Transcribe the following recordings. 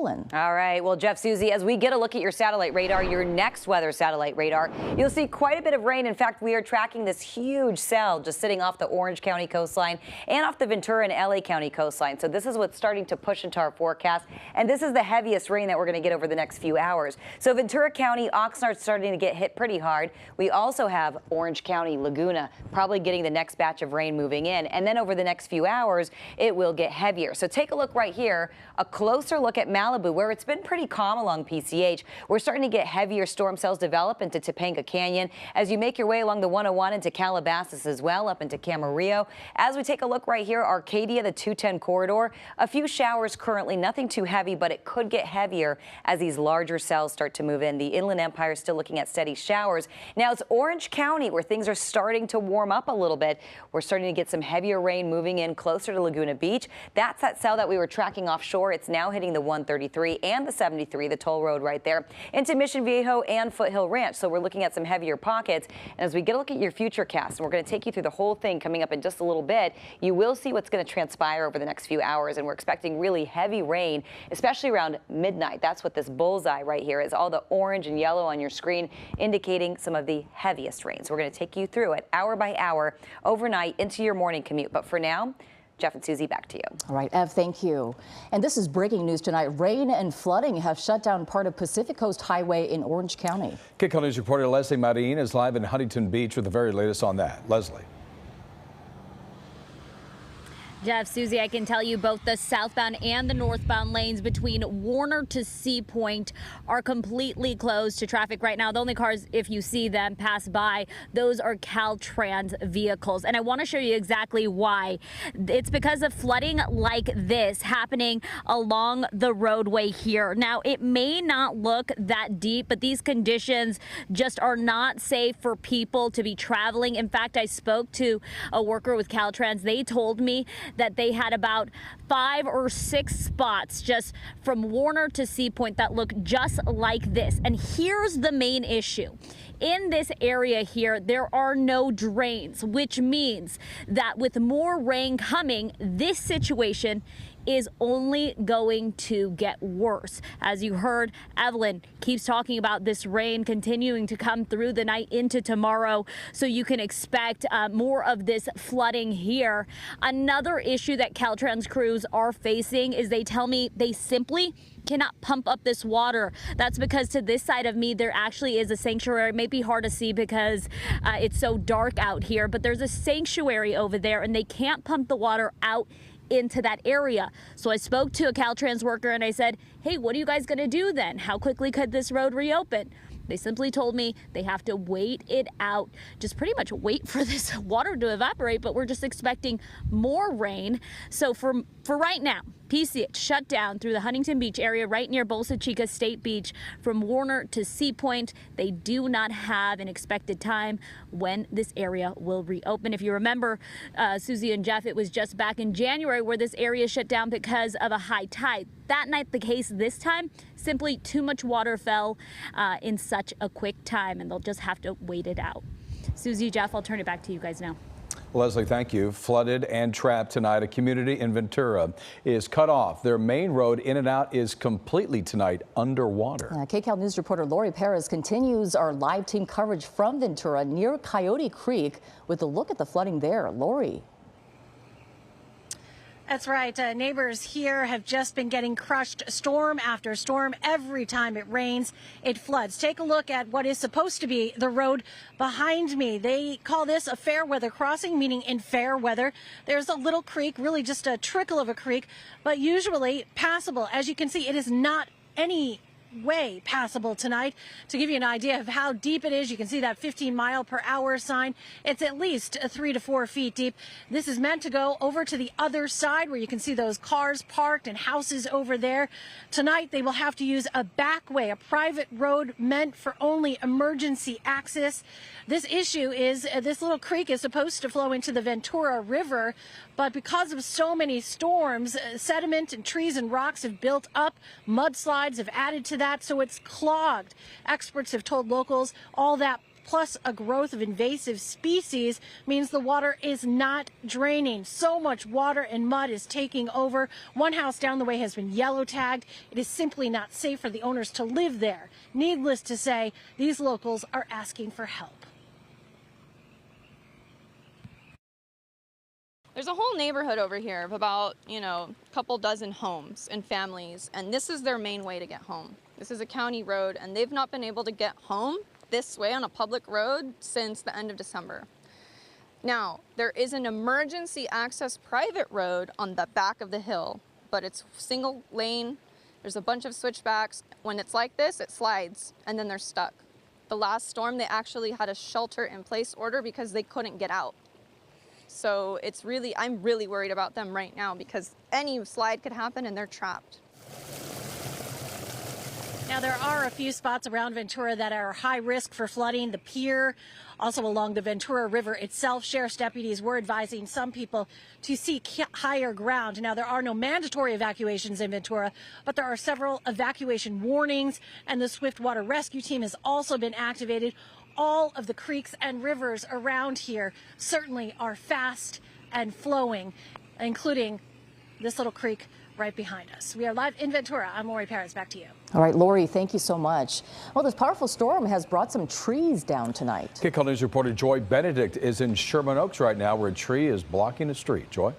Evelyn. All right. Well, Jeff, Susie, as we get a look at your satellite radar, your next weather satellite radar, you'll see quite a bit of rain. In fact, we are tracking this huge cell just sitting off the Orange County coastline and off the Ventura and LA County coastline. So this is what's starting to push into our forecast. And this is the heaviest rain that we're going to get over the next few hours. So Ventura County, Oxnard's starting to get hit pretty hard. We also have Orange County, Laguna, probably getting the next batch of rain moving in. And then over the next few hours, it will get heavier. So take a look right here, a closer look at Malibu, where it's been pretty calm along PCH. We're starting to get heavier storm cells develop into Topanga Canyon as you make your way along the 101 into Calabasas as well, up into Camarillo. As we take a look right here, Arcadia, the 210 corridor, a few showers currently, nothing too heavy, but it could get heavier as these larger cells start to move in. The Inland Empire is still looking at steady showers. Now it's Orange County where things are starting to warm up a little bit. We're starting to get some heavier rain moving in closer to Laguna Beach. That's that cell that we were tracking offshore. It's now hitting the 133 and the 73, the toll road right there, into Mission Viejo and Foothill Ranch. So we're looking at some heavier pockets. And as we get a look at your future cast, and we're going to take you through the whole thing coming up in just a little bit, you will see what's going to transpire over the next few hours. And we're expecting really heavy rain, especially around midnight. That's what this bullseye right here is, all the orange and yellow on your screen indicating some of the heaviest rain. So we're going to take you through it hour by hour overnight into your morning commute. But for now, Jeff and Susie, back to you. All right, Ev, thank you. And this is breaking news tonight. Rain and flooding have shut down part of Pacific Coast Highway in Orange County. KCAL News reporter Leslie Marin is live in Huntington Beach with the very latest on that. Leslie. Jeff, Susie, I can tell you both the southbound and the northbound lanes between Warner to Sea Point are completely closed to traffic right now. The only cars, if you see them pass by, those are Caltrans vehicles. And I want to show you exactly why. It's because of flooding like this happening along the roadway here. Now, it may not look that deep, but these conditions just are not safe for people to be traveling. In fact, I spoke to a worker with Caltrans. They told me that they had about 5 or 6 spots just from Warner to Sea Point that look just like this. And here's the main issue. In this area here, there are no drains, which means that with more rain coming, this situation is only going to get worse. As you heard, Evelyn keeps talking about this rain continuing to come through the night into tomorrow, so you can expect more of this flooding here. Another issue that Caltrans crews are facing is they tell me they simply cannot pump up this water. That's because to this side of me, there actually is a sanctuary. It may be hard to see because it's so dark out here, but there's a sanctuary over there and they can't pump the water out into that area. So I spoke to a Caltrans worker and I said, hey, what are you guys gonna do then? How quickly could this road reopen? They simply told me they have to wait it out, just pretty much wait for this water to evaporate, but we're just expecting more rain. So for right now, PCH shut down through the Huntington Beach area right near Bolsa Chica State Beach from Warner to Sea Point. They do not have an expected time when this area will reopen. If you remember, Susie and Jeff, it was just back in January where this area shut down because of a high tide. That night the case this time, simply too much water fell in such a quick time, and they'll just have to wait it out. Susie, Jeff, I'll turn it back to you guys now. Leslie, thank you. Flooded and trapped tonight. A community in Ventura is cut off. Their main road in and out is completely tonight underwater. KCAL News reporter Lori Perez continues our live team coverage from Ventura near Coyote Creek with a look at the flooding there. Lori. That's right. Neighbors here have just been getting crushed storm after storm. Every time it rains, it floods. Take a look at what is supposed to be the road behind me. They call this a fair weather crossing, meaning in fair weather. There's a little creek, really just a trickle of a creek, but usually passable. As you can see, it is not any way passable tonight. To give you an idea of how deep it is, you can see that 15-mile-per-hour sign. It's at least 3 to 4 feet deep. This is meant to go over to the other side where you can see those cars parked and houses over there. Tonight, they will have to use a back way, a private road meant for only emergency access. This issue is this little creek is supposed to flow into the Ventura River, but because of so many storms, sediment and trees and rocks have built up. Mudslides have added to that, so it's clogged. Experts have told locals all that plus a growth of invasive species means the water is not draining. So much water and mud is taking over. One house down the way has been yellow tagged. It is simply not safe for the owners to live there. Needless to say, these locals are asking for help. There's a whole neighborhood over here of about, a couple dozen homes and families, and this is their main way to get home. This is a county road, and they've not been able to get home this way on a public road since the end of December. Now, there is an emergency access private road on the back of the hill, but it's single lane. There's a bunch of switchbacks. When it's like this, it slides, and then they're stuck. The last storm, they actually had a shelter-in-place order because they couldn't get out. So I'm really worried about them right now because any slide could happen and they're trapped. Now, there are a few spots around Ventura that are high risk for flooding. The pier, also along the Ventura River itself. Sheriff's deputies were advising some people to seek higher ground. Now, there are no mandatory evacuations in Ventura, but there are several evacuation warnings, and the Swift Water Rescue Team has also been activated. All of the creeks and rivers around here certainly are fast and flowing, including this little creek right behind us. We are live in Ventura. I'm Lori Perez. Back to you. All right, Lori, thank you so much. Well, this powerful storm has brought some trees down tonight. KCAL News reporter Joy Benedict is in Sherman Oaks right now, where a tree is blocking a street. Joy?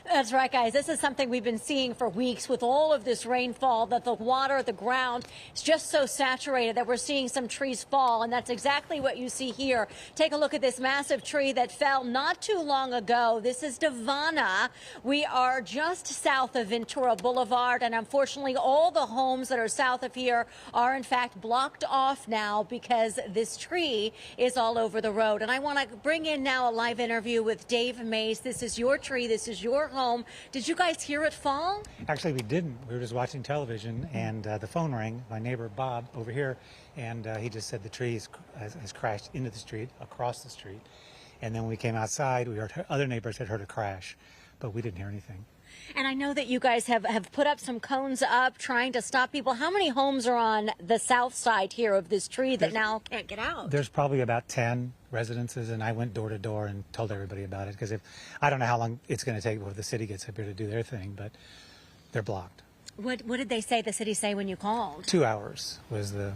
That's right, guys. This is something we've been seeing for weeks with all of this rainfall, that the water, the ground is just so saturated that we're seeing some trees fall. And that's exactly what you see here. Take a look at this massive tree that fell not too long ago. This is Devana. We are just south of Ventura Boulevard. And unfortunately, all the homes that are south of here are in fact blocked off now because this tree is all over the road. And I want to bring in now a live interview with Dave Mays. This is your tree. This is your home. Did you guys hear it fall? Actually, we didn't. We were just watching television, and the phone rang. My neighbor Bob over here, and he just said the tree has crashed into the street, across the street. And then when we came outside, we heard other neighbors had heard a crash, but we didn't hear anything. And I know that you guys have put up some cones up trying to stop people. How many homes are on the south side here of this tree that now can't get out? There's probably about 10 residences, and I went door to door and told everybody about it because I don't know how long it's going to take before the city gets up here to do their thing, but they're blocked. What did they say, the city say, when you called? 2 hours was the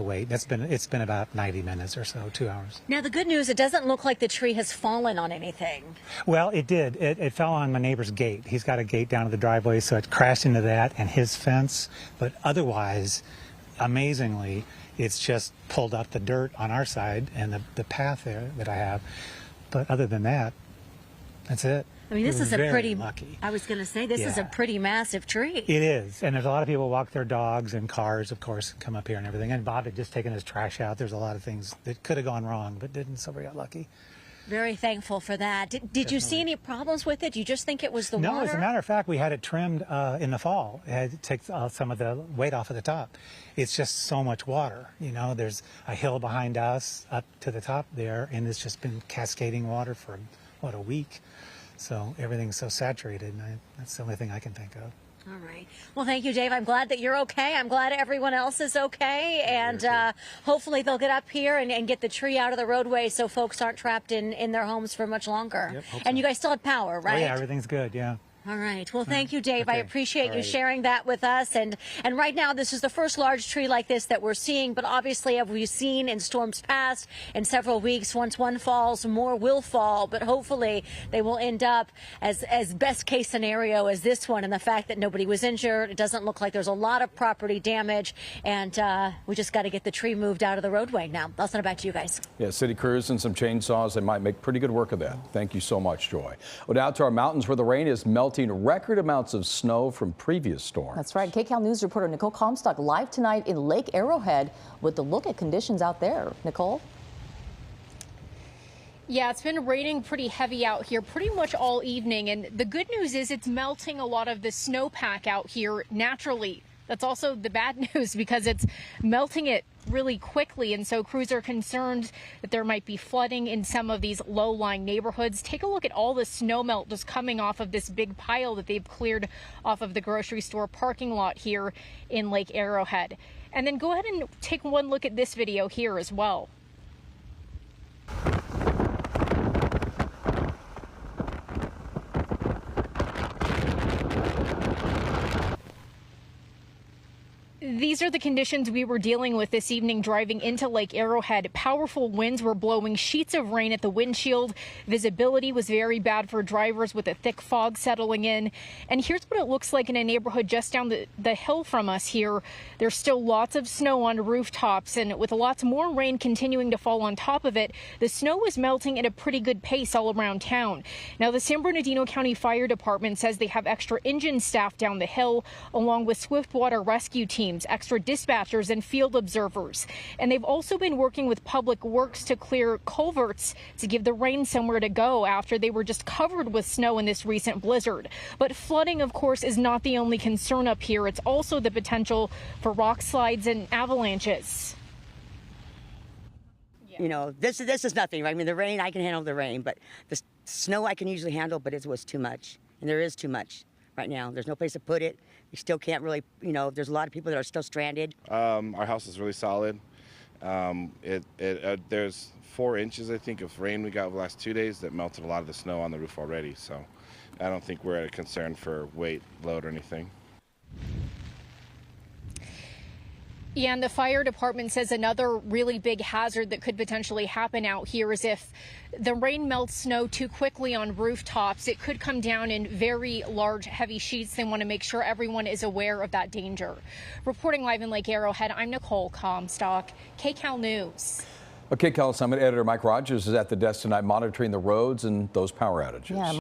wait. It's been about 90 minutes or so, 2 hours. Now, the good news, it doesn't look like the tree has fallen on anything. Well, it did. It fell on my neighbor's gate. He's got a gate down to the driveway, so it crashed into that and his fence. But otherwise, amazingly, it's just pulled up the dirt on our side and the path there that I have. But other than that, that's it. I mean, this is a pretty, lucky. I was going to say, this is a pretty massive tree. It is. And there's a lot of people walk their dogs and cars, of course, come up here and everything. And Bob had just taken his trash out. There's a lot of things that could have gone wrong, but didn't, so we got lucky. Very thankful for that. Did you see any problems with it? You just think it was the water? No, as a matter of fact, we had it trimmed in the fall. It had to take some of the weight off of the top. It's just so much water. There's a hill behind us up to the top there, and it's just been cascading water for, a week. So everything's so saturated, and that's the only thing I can think of. All right. Well, thank you, Dave. I'm glad that you're okay. I'm glad everyone else is okay. And hopefully they'll get up here and get the tree out of the roadway so folks aren't trapped in their homes for much longer. Yep, hope and so. you guys still have power, right? Oh, yeah, everything's good, yeah. All right. Well, thank you, Dave. Okay. I appreciate you sharing that with us. And right now, this is the first large tree like this that we're seeing. But obviously, as we've seen in storms past, in several weeks, once one falls, more will fall. But hopefully, they will end up as best case scenario as this one. And the fact that nobody was injured, it doesn't look like there's a lot of property damage. And we just got to get the tree moved out of the roadway now. I'll send it back to you guys. Yeah, city crews and some chainsaws, they might make pretty good work of that. Thank you so much, Joy. Well, now to our mountains where the rain is melting record amounts of snow from previous storms. That's right. KCAL News reporter Nicole Comstock live tonight in Lake Arrowhead with a look at conditions out there. Nicole? Yeah, it's been raining pretty heavy out here pretty much all evening. And the good news is it's melting a lot of the snowpack out here naturally. That's also the bad news because it's melting it really quickly. And so crews are concerned that there might be flooding in some of these low-lying neighborhoods. Take a look at all the snow melt just coming off of this big pile that they've cleared off of the grocery store parking lot here in Lake Arrowhead. And then go ahead and take one look at this video here as well. These are the conditions we were dealing with this evening driving into Lake Arrowhead. Powerful winds were blowing sheets of rain at the windshield. Visibility was very bad for drivers with a thick fog settling in. And here's what it looks like in a neighborhood just down the hill from us here. There's still lots of snow on rooftops, and with lots more rain continuing to fall on top of it, the snow is melting at a pretty good pace all around town. Now, the San Bernardino County Fire Department says they have extra engine staff down the hill, along with swiftwater rescue teams, extra dispatchers and field observers. And they've also been working with Public Works to clear culverts to give the rain somewhere to go after they were just covered with snow in this recent blizzard. But flooding, of course, is not the only concern up here. It's also the potential for rock slides and avalanches. You know, this is nothing, right? I mean, the rain, I can handle the rain, but the snow I can usually handle, but it was too much. And there is too much right now. There's no place to put it. You still can't really, you know, there's a lot of people that are still stranded. Our house is really solid. There's 4 inches, I think, of rain we got the last 2 days that melted a lot of the snow on the roof already. So I don't think we're at a concern for weight, load, or anything. Yeah, and the fire department says another really big hazard that could potentially happen out here is if the rain melts snow too quickly on rooftops, it could come down in very large, heavy sheets. They want to make sure everyone is aware of that danger. Reporting live in Lake Arrowhead, I'm Nicole Comstock, KCAL News. KCAL Summit editor Mike Rogers is at the desk tonight monitoring the roads and those power outages. Yeah.